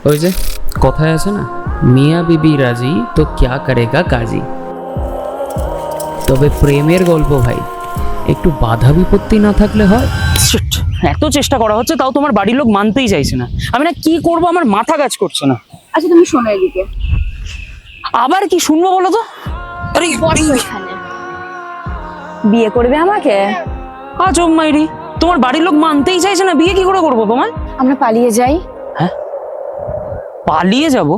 ওই যে কথায় আছে না, মিয়া বিবি রাজি তো ক্যা করেগা কাজী। তবে প্রেমের গল্প ভাই একটু বাধা বিপত্তি না থাকলে হয়। Shit! এত চেষ্টা করা হচ্ছে তাও তোমার বাড়ির লোক মানতেই চাইছে না। আমি না কি করব, আমার মাথা কাজ করছে না। আচ্ছা তুমি শোনো এদিকে। আবার কি শুনবো বলো তো? আরে বসো এখানে। বিয়ে করবে আমাকে? আজব মাইরি, তোমার বাড়ির লোক মানতেই চাইছে না, বিয়ে কি করে করবো তোমায়? আমরা পালিয়ে যাই। হ্যাঁ, পালিয়ে যাব?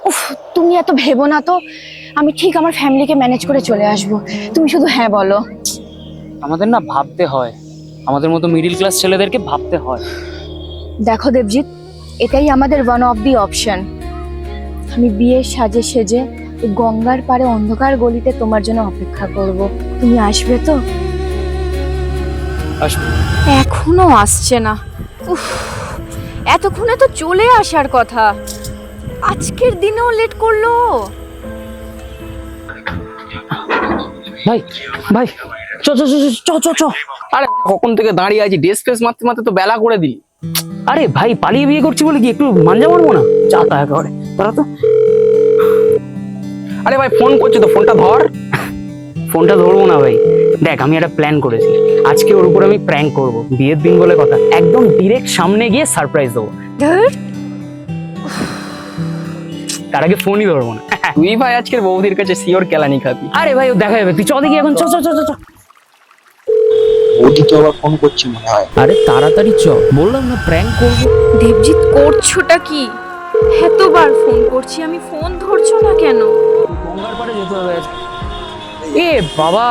উফ, তুমি এত ভেবো না তো। আমি ঠিক আমার ফ্যামিলিকে ম্যানেজ করে চলে আসবো, তুমি শুধু হ্যাঁ বলো। আমাদের না ভাবতে হয়, আমাদের মতো মিডিল ক্লাস ছেলেদেরকে ভাবতে হয়। দেখো দেবজিৎ, এটাই আমাদের ওয়ান অফ দি অপশন। আমি বিয়ের সাজে সেজে এই গঙ্গার পাড়ে অন্ধকার গলিতে তোমার জন্য অপেক্ষা করব। তুমি আসবে তো? আসবো। এখনো আসছে না। উফ, এতক্ষণে তো চলে আসার কথা, আজকের দিনেও লেট করলো। ভাই ভাই, চ চ চ চ চ চ। আরে কখন থেকে দাঁড়িয়ে আছি, ড্রেস ফ্রেস মারতে মারতে তো বেলা করে দিলি। আরে ভাই, পালিয়ে বিয়ে করছি বলে কি একটু মাঞ্জা মারবো না? চা তা একেবারে তোরা তো। আরে ভাই ফোন করছে তো, ফোনটা ধর। ফোনটা ধরবো না ভাই, দেখ আমি একটা প্ল্যান করেছি। আজকে ওর উপর আমি প্র্যাঙ্ক করব, বিয়ের দিন বলে কথা, একদম ডিরেক্ট সামনে গিয়ে সারপ্রাইজ দেবো। ধর, তার আগে ফোনই ধরবো না। তুই ভাই আজকের বৌদির কাছে শিওর কেলানি খাবি। আরে ভাই ও দেখা যাবে, তুই চ দেখি এখন, চ চ চ চ চ। বৌদি তো আবার ফোন করছে মনে হয়। আরে তাড়াতাড়ি চ, বললাম না প্র্যাঙ্ক করবো। দেবজিৎ করছোটা কি? এতবার ফোন করছি আমি, ফোন ধরছো না কেন? গঙ্গার পাড়ে যেতে হবে। এ বাবা,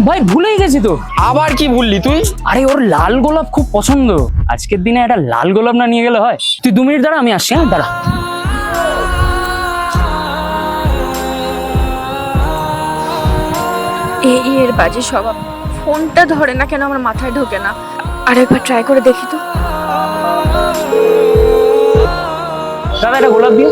ভাই ভুলেই গেছি তো। আবার কি বললি তুই? আরে ওর লাল গোলাপ খুব পছন্দ, আজকের দিনে একটা লাল গোলাপ না নিয়ে গেলে হয়? তুই 2 মিনিট দাঁড়া, আমি আসছি। হ্যাঁ দাঁড়া। এই এর বাজে স্বভাব, ফোনটা ধরে না কেন আমার মাথায় ঢোকে না। আরেকবার ট্রাই করে দেখি তো। দাদা একটা গোলাপ দিও।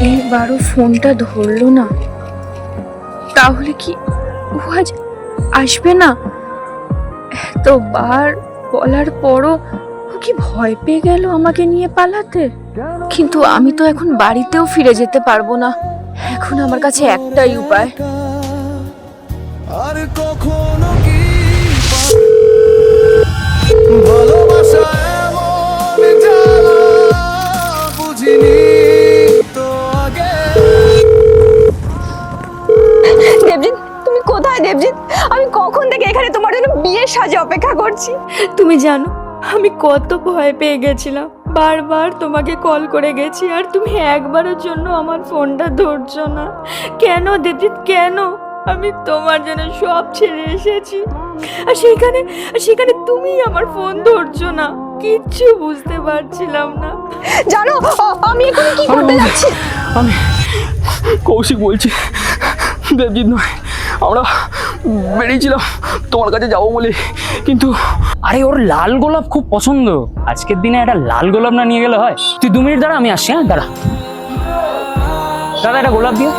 এইবারও ফোনটা ধরলো না, তাহলে কি ও আজ আসবে না? এতবার বলার পরও ও কি ভয় পেয়ে গেল আমাকে নিয়ে পালাতে? কিন্তু আমি তো এখন বাড়িতেও ফিরে যেতে পারবো না। এখন আমার কাছে একটাই উপায়। আর কখনো কি ভালোবাসা এমন জ্বালা বুঝিনি তো আগে। দেবজিৎ তুমি কোথায়? দেবজিৎ, আমি কখন থেকে এখানে তোমার জন্য বিয়ের সাজে অপেক্ষা করছি। তুমি জানো আমি কত ভয় পেয়ে গেছিলাম, বারবার তোমাকে কল করে গেছি আর তুমি একবারের জন্য আমার ফোনটা ধরছো না কেন? দেবজিৎ কেন? আমি তোমার জন্য সব ছেড়ে এসেছি, আর সেখানে তুমি আমার ফোন ধরছো না। কিচ্ছু বুঝতে পারছিলাম না। জানো আমি এখন কি করতে যাচ্ছি? আমি কৌশিক বলছি, দেবজিৎ নয়। আমরা বেরিয়েছিলাম তোমার কাছে যাবো বলে, কিন্তু আরে ওর লাল গোলাপ খুব পছন্দ, আজকের দিনে একটা লাল গোলাপ না নিয়ে গেলে হয়? তুই 2 মিনিট দাঁড়া, আমি আসছি। হ্যাঁ দাঁড়া। দাদা একটা গোলাপ দিও।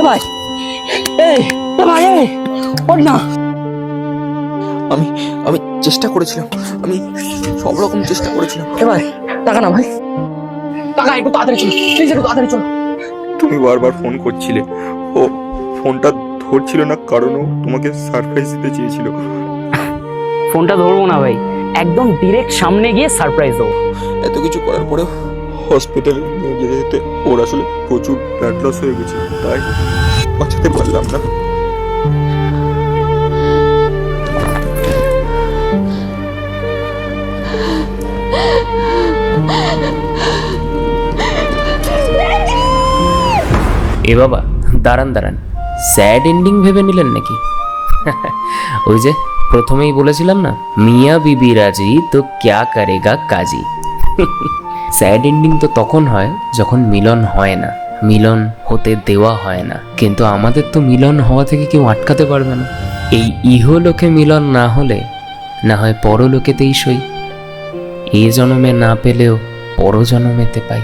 ভাই এই ভাই, এই ওঠ না। আমি আমি চেষ্টা করেছিলাম, আমি সব রকম চেষ্টা করেছিলাম। ভাই টাকা না ভাই, টাকা একটু তাড়াতাড়ি চলো, প্লিজ একটু তাড়াতাড়ি চলো। তুমি বারবার ফোন করছিলে, ও ফোনটা ধরছিল না কারণ ও তোমাকে সারপ্রাইজ দিতে চেয়েছিল। ফোনটা ধরবো না ভাই, একদম ডিরেক্ট সামনে গিয়ে সারপ্রাইজ দেবো। এত কিছু করার পরেও হসপিটালে নিয়ে যেতে যেতে ওর আসলে প্রচুর ব্লাড লস হয়ে গেছে, তাই বাঁচাতে পারলাম না। এ বাবা, দাঁড়ান দাঁড়ান, স্যাড এন্ডিং ভেবে নিলেন নাকি? ওই যে প্রথমেই বলেছিলাম না, মিয়া বিবি রাজি তো ক্যা করেগা কাজী। স্যাড এন্ডিং তো তখন হয় যখন মিলন হয় না, মিলন হতে দেওয়া হয় না। কিন্তু আমাদের তো মিলন হওয়া থেকে কেউ আটকাতে পারবে না। এই ইহলোকে মিলন না হলে না হয় পরলোকেতেই সই। এ জন্মে না পেলেও পরজন্মেতে পাই।